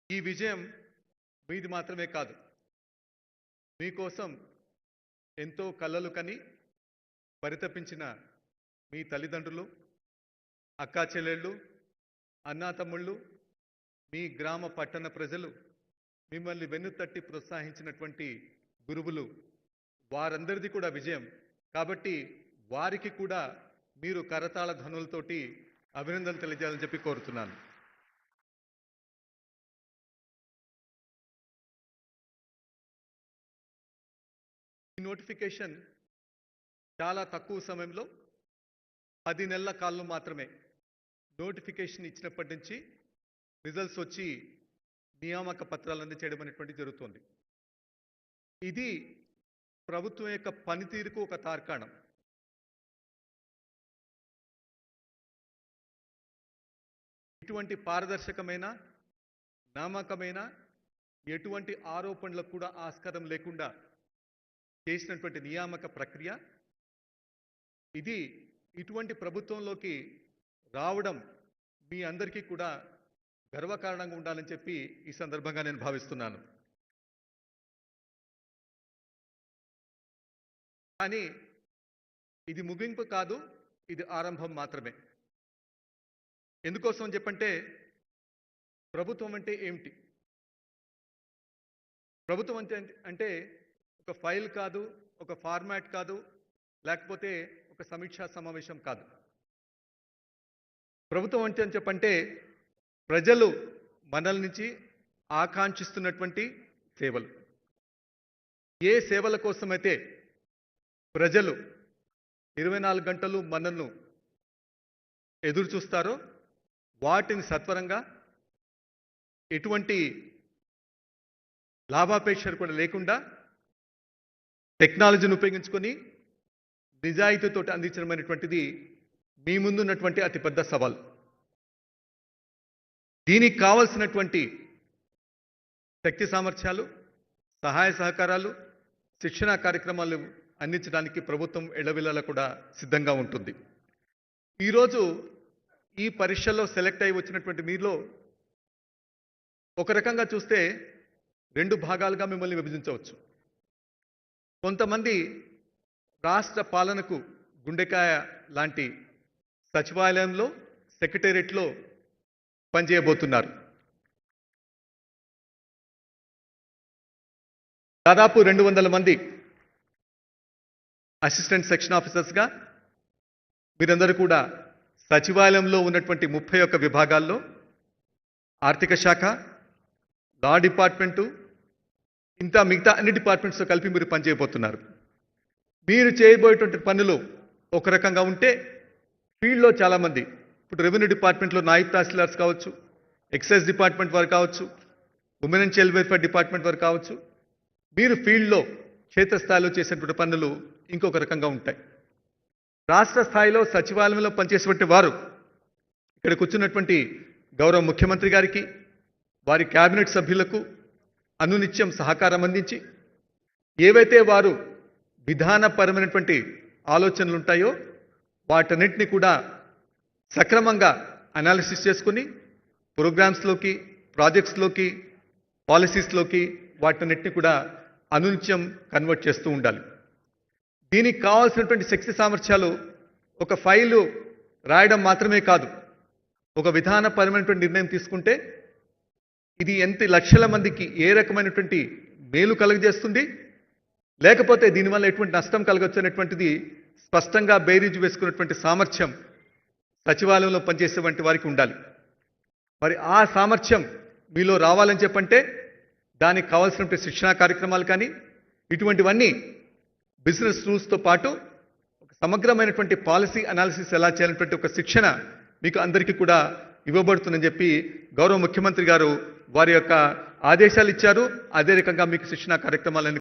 ఈ విజయం మీది మాత్రమే కాదు, మీకోసం ఎంతో కలలు కని పరితపించిన మీ తల్లిదండ్రులు, అక్కా చెల్లెళ్ళు, అన్నాతమ్ముళ్ళు, మీ గ్రామ పట్టణ ప్రజలు, మిమ్మల్ని వెన్నుతట్టి ప్రోత్సహించినటువంటి గురువులు, వారందరిది కూడా విజయం. కాబట్టి వారికి కూడా మీరు కరతాళ ధ్వనులతోటి అభినందనలు తెలియజేయాలని చెప్పి కోరుతున్నాను. ఈ నోటిఫికేషన్ చాలా తక్కువ సమయంలో 10 నెలల కాలంలో మాత్రమే నోటిఫికేషన్ ఇచ్చినప్పటి నుంచి రిజల్ట్స్ వచ్చి నియామక పత్రాలు అందజేయడం అనేటువంటి జరుగుతుంది. ఇది ప్రభుత్వం యొక్క పనితీరుకు ఒక తార్కాణం. ఇటువంటి పారదర్శకమైన, నమ్మకమైన, ఎటువంటి ఆరోపణలకు కూడా ఆస్కారం లేకుండా చేసినటువంటి నియామక ప్రక్రియ ఇది. ఇటువంటి ప్రభుత్వంలోకి రావడం మీ అందరికీ కూడా గర్వకారణంగా ఉండాలని చెప్పి ఈ సందర్భంగా నేను భావిస్తున్నాను. కానీ ఇది ముగింపు కాదు, ఇది ఆరంభం మాత్రమే. ఎందుకోసం చెప్పంటే, ప్రభుత్వం అంటే ఏమిటి? ప్రభుత్వం అంటే ఒక ఫైల్ కాదు, ఒక ఫార్మాట్ కాదు, లేకపోతే ఒక సమీక్షా సమావేశం కాదు. ప్రభుత్వం అంటే అని చెప్పంటే ప్రజలు మనల నుంచి ఆకాంక్షిస్తున్నటువంటి సేవలు. ఏ సేవల కోసమైతే ప్రజలు 24 గంటలు మనల్ని ఎదురు చూస్తారో వాటిని సత్వరంగా, ఎటువంటి లాభాపేక్ష కూడా లేకుండా టెక్నాలజీని ఉపయోగించుకొని నిజాయితీతో అందించడమైనటువంటిది మీ ముందున్నటువంటి అతిపెద్ద సవాల్. దీనికి కావాల్సినటువంటి శక్తి సామర్థ్యాలు, సహాయ సహకారాలు, శిక్షణా కార్యక్రమాలు అందించడానికి ప్రభుత్వం ఎల్లవేళలా కూడా సిద్ధంగా ఉంటుంది. ఈరోజు ఈ పరీక్షల్లో సెలెక్ట్ అయి వచ్చినటువంటి మీలో ఒక రకంగా చూస్తే 2 భాగాలుగా మిమ్మల్ని విభజించవచ్చు. కొంతమంది రాష్ట్ర పాలనకు గుండెకాయ లాంటి సచివాలయంలో, సెక్రటేరియట్లో పనిచేయబోతున్నారు. దాదాపు 200 మంది అసిస్టెంట్ సెక్షన్ ఆఫీసర్స్గా మీరందరూ కూడా సచివాలయంలో ఉన్నటువంటి 31 విభాగాల్లో ఆర్థిక శాఖ, లా డిపార్ట్మెంటు, ఇంకా మిగతా అన్ని డిపార్ట్మెంట్స్తో కలిపి మీరు పనిచేయబోతున్నారు. మీరు చేయబోయేటువంటి పనులు ఒక రకంగా ఉంటే, ఫీల్డ్లో చాలామంది, ఇప్పుడు రెవెన్యూ డిపార్ట్మెంట్లో నాయిబ్ తహసీల్దార్స్ కావచ్చు, ఎక్సైజ్ డిపార్ట్మెంట్ వారు కావచ్చు, women and child welfare department వారు కావచ్చు, మీరు ఫీల్డ్లో క్షేత్రస్థాయిలో చేసేటువంటి పనులు ఇంకొక రకంగా ఉంటాయి. రాష్ట్ర స్థాయిలో సచివాలయంలో పనిచేసేటువంటి వారు ఇక్కడ కూర్చున్నటువంటి గౌరవ ముఖ్యమంత్రి గారికి, వారి క్యాబినెట్ సభ్యులకు అనునిత్యం సహకారం అందించి, ఏవైతే వారు విధానపరమైనటువంటి ఆలోచనలు ఉంటాయో వాటన్నిటిని కూడా సక్రమంగా అనాలిసిస్ చేసుకుని ప్రోగ్రామ్స్లోకి, ప్రాజెక్ట్స్లోకి, పాలసీస్లోకి వాటన్నిటిని కూడా అనునిత్యం కన్వర్ట్ చేస్తూ ఉండాలి. దీనికి కావాల్సినటువంటి శక్తి సామర్థ్యాలు ఒక ఫైలు రాయడం మాత్రమే కాదు, ఒక విధానపరమైనటువంటి నిర్ణయం తీసుకుంటే ఇది ఎంత లక్షల మందికి ఏ రకమైనటువంటి మేలు కలుగజేస్తుంది, లేకపోతే దీనివల్ల ఎటువంటి నష్టం కలగచ్చు అనేటువంటిది స్పష్టంగా బేరీజు వేసుకున్నటువంటి సామర్థ్యం సచివాలయంలో పనిచేసేటువంటి వారికి ఉండాలి. మరి ఆ సామర్థ్యం మీలో రావాలని చెప్పంటే దానికి కావాల్సినటువంటి శిక్షణా కార్యక్రమాలు కానీ, ఇటువంటివన్నీ బిజినెస్ రూల్స్తో పాటు ఒక సమగ్రమైనటువంటి పాలసీ అనాలిసిస్ ఎలా చేయాలనేటువంటి ఒక శిక్షణ మీకు అందరికీ కూడా ఇవ్వబడుతుందని చెప్పి గౌరవ ముఖ్యమంత్రి గారు వారి యొక్క ఆదేశాలు ఇచ్చారు. అదే రకంగా మీకు శిక్షణా కార్యక్రమాలను